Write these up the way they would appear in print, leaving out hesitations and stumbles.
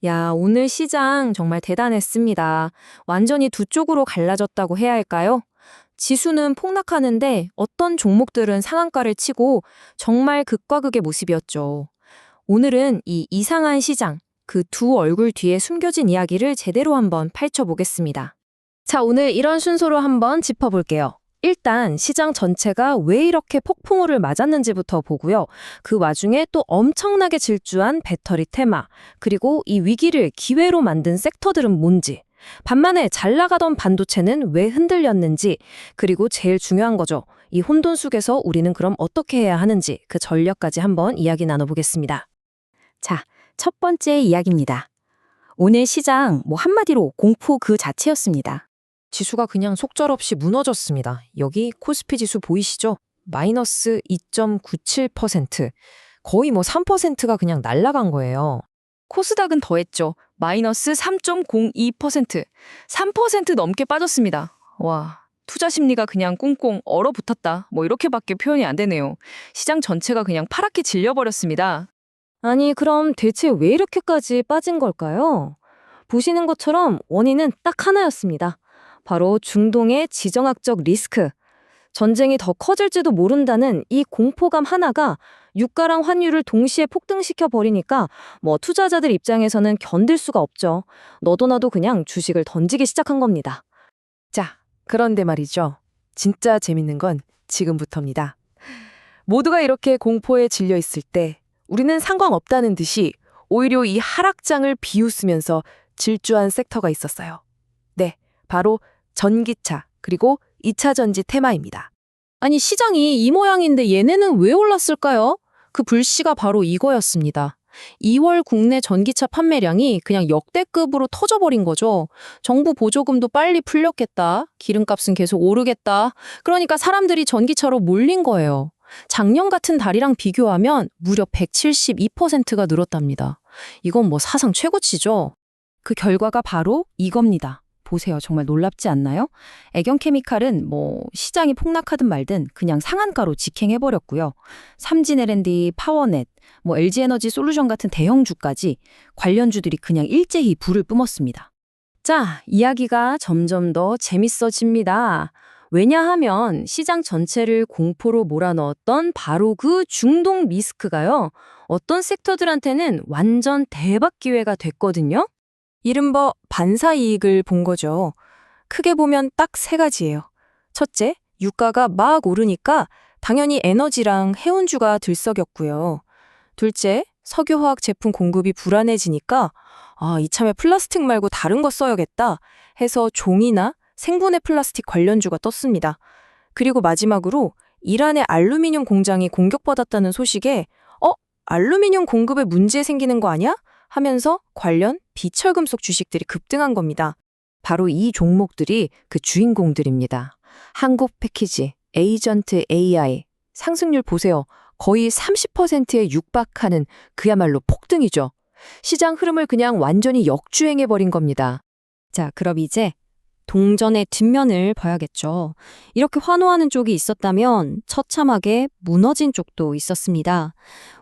야, 오늘 시장 정말 대단했습니다. 완전히 두 쪽으로 갈라졌다고 해야 할까요? 지수는 폭락하는데 어떤 종목들은 상한가를 치고 정말 극과 극의 모습이었죠. 오늘은 이 이상한 시장, 그 두 얼굴 뒤에 숨겨진 이야기를 제대로 한번 파헤쳐보겠습니다. 자, 오늘 이런 순서로 한번 짚어볼게요. 일단 시장 전체가 왜 이렇게 폭풍우를 맞았는지부터 보고요. 그 와중에 또 엄청나게 질주한 배터리 테마, 그리고 이 위기를 기회로 만든 섹터들은 뭔지, 반면에 잘 나가던 반도체는 왜 흔들렸는지, 그리고 제일 중요한 거죠. 이 혼돈 속에서 우리는 그럼 어떻게 해야 하는지 그 전략까지 한번 이야기 나눠보겠습니다. 자, 첫 번째 이야기입니다. 오늘 시장 한마디로 공포 그 자체였습니다. 지수가 그냥 속절없이 무너졌습니다. 여기 코스피 지수 보이시죠? 마이너스 2.97%. 거의 3%가 그냥 날아간 거예요. 코스닥은 더했죠. 마이너스 3.02%. 3% 넘게 빠졌습니다. 와, 투자 심리가 그냥 꽁꽁 얼어붙었다. 이렇게밖에 표현이 안 되네요. 시장 전체가 그냥 파랗게 질려버렸습니다. 아니, 그럼 대체 왜 이렇게까지 빠진 걸까요? 보시는 것처럼 원인은 딱 하나였습니다. 바로 중동의 지정학적 리스크. 전쟁이 더 커질지도 모른다는 이 공포감 하나가 유가랑 환율을 동시에 폭등시켜 버리니까 투자자들 입장에서는 견딜 수가 없죠. 너도 나도 그냥 주식을 던지기 시작한 겁니다. 자, 그런데 말이죠. 진짜 재밌는 건 지금부터입니다. 모두가 이렇게 공포에 질려 있을 때 우리는 상관없다는 듯이 오히려 이 하락장을 비웃으면서 질주한 섹터가 있었어요. 네, 바로 전기차 그리고 2차 전지 테마입니다. 아니, 시장이 이 모양인데 얘네는 왜 올랐을까요? 그 불씨가 바로 이거였습니다. 2월 국내 전기차 판매량이 그냥 역대급으로 터져버린 거죠. 정부 보조금도 빨리 풀렸겠다. 기름값은 계속 오르겠다. 그러니까 사람들이 전기차로 몰린 거예요. 작년 같은 달이랑 비교하면 무려 172%가 늘었답니다. 이건 사상 최고치죠. 그 결과가 바로 이겁니다. 보세요. 정말 놀랍지 않나요? 애경케미칼은 시장이 폭락하든 말든 그냥 상한가로 직행해버렸고요. 삼진 L&D, 파워넷, LG에너지 솔루션 같은 대형주까지 관련주들이 그냥 일제히 불을 뿜었습니다. 자, 이야기가 점점 더 재밌어집니다. 왜냐하면 시장 전체를 공포로 몰아넣었던 바로 그 중동 리스크가요. 어떤 섹터들한테는 완전 대박 기회가 됐거든요. 이른바 반사이익을 본 거죠. 크게 보면 딱 세 가지예요. 첫째, 유가가 막 오르니까 당연히 에너지랑 해운주가 들썩였고요. 둘째, 석유화학 제품 공급이 불안해지니까 이참에 플라스틱 말고 다른 거 써야겠다 해서 종이나 생분해 플라스틱 관련주가 떴습니다. 그리고 마지막으로 이란의 알루미늄 공장이 공격받았다는 소식에 알루미늄 공급에 문제 생기는 거 아니야? 하면서 관련 비철금속 주식들이 급등한 겁니다. 바로 이 종목들이 그 주인공들입니다. 한국 패키지, 에이전트 AI, 상승률 보세요. 거의 30%에 육박하는 그야말로 폭등이죠. 시장 흐름을 그냥 완전히 역주행해버린 겁니다. 자, 그럼 이제 동전의 뒷면을 봐야겠죠. 이렇게 환호하는 쪽이 있었다면 처참하게 무너진 쪽도 있었습니다.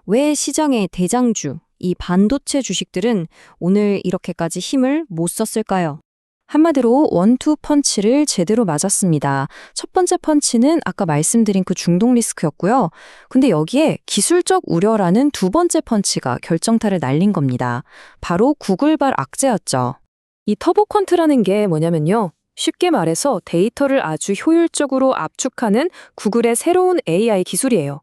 왜 시장의 대장주, 이 반도체 주식들은 오늘 이렇게까지 힘을 못 썼을까요? 한마디로 원투 펀치를 제대로 맞았습니다. 첫 번째 펀치는 아까 말씀드린 그 중동 리스크였고요. 근데 여기에 기술적 우려라는 두 번째 펀치가 결정타를 날린 겁니다. 바로 구글발 악재였죠. 이 터보컨트라는 게 뭐냐면요. 쉽게 말해서 데이터를 아주 효율적으로 압축하는 구글의 새로운 AI 기술이에요.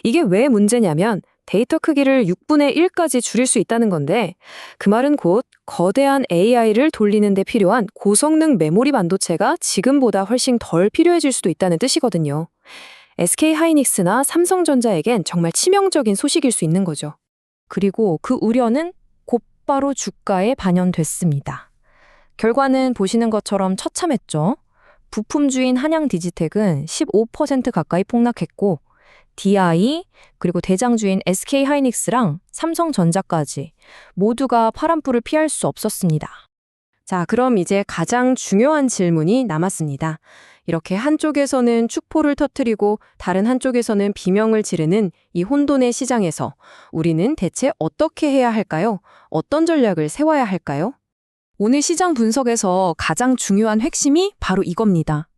이게 왜 문제냐면 데이터 크기를 6분의 1까지 줄일 수 있다는 건데 그 말은 곧 거대한 AI를 돌리는 데 필요한 고성능 메모리 반도체가 지금보다 훨씬 덜 필요해질 수도 있다는 뜻이거든요. SK하이닉스나 삼성전자에겐 정말 치명적인 소식일 수 있는 거죠. 그리고 그 우려는 곧바로 주가에 반영됐습니다. 결과는 보시는 것처럼 처참했죠. 부품주인 한양디지텍은 15% 가까이 폭락했고 DI, 그리고 대장주인 SK하이닉스랑 삼성전자까지 모두가 파란불을 피할 수 없었습니다. 자, 그럼 이제 가장 중요한 질문이 남았습니다. 이렇게 한쪽에서는 축포를 터뜨리고 다른 한쪽에서는 비명을 지르는 이 혼돈의 시장에서 우리는 대체 어떻게 해야 할까요? 어떤 전략을 세워야 할까요? 오늘 시장 분석에서 가장 중요한 핵심이 바로 이겁니다.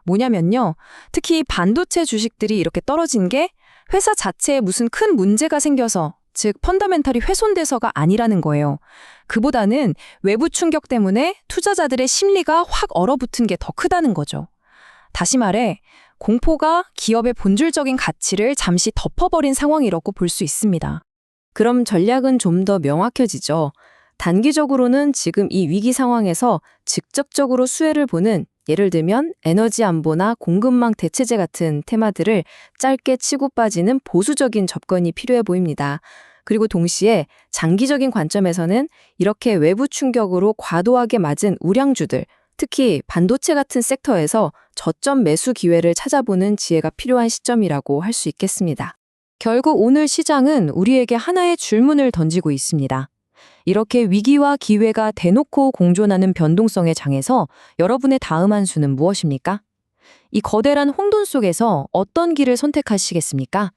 뭐냐면요. 특히 반도체 주식들이 이렇게 떨어진 게 회사 자체에 무슨 큰 문제가 생겨서, 즉 펀더멘털이 훼손돼서가 아니라는 거예요. 그보다는 외부 충격 때문에 투자자들의 심리가 확 얼어붙은 게 더 크다는 거죠. 다시 말해 공포가 기업의 본질적인 가치를 잠시 덮어버린 상황이라고 볼 수 있습니다. 그럼 전략은 좀 더 명확해지죠. 단기적으로는 지금 이 위기 상황에서 직접적으로 수혜를 보는, 예를 들면 에너지 안보나 공급망 대체제 같은 테마들을 짧게 치고 빠지는 보수적인 접근이 필요해 보입니다. 그리고 동시에 장기적인 관점에서는 이렇게 외부 충격으로 과도하게 맞은 우량주들, 특히 반도체 같은 섹터에서 저점 매수 기회를 찾아보는 지혜가 필요한 시점이라고 할 수 있겠습니다. 결국 오늘 시장은 우리에게 하나의 질문을 던지고 있습니다. 이렇게 위기와 기회가 대놓고 공존하는 변동성의 장에서 여러분의 다음 한 수는 무엇입니까? 이 거대한 혼돈 속에서 어떤 길을 선택하시겠습니까?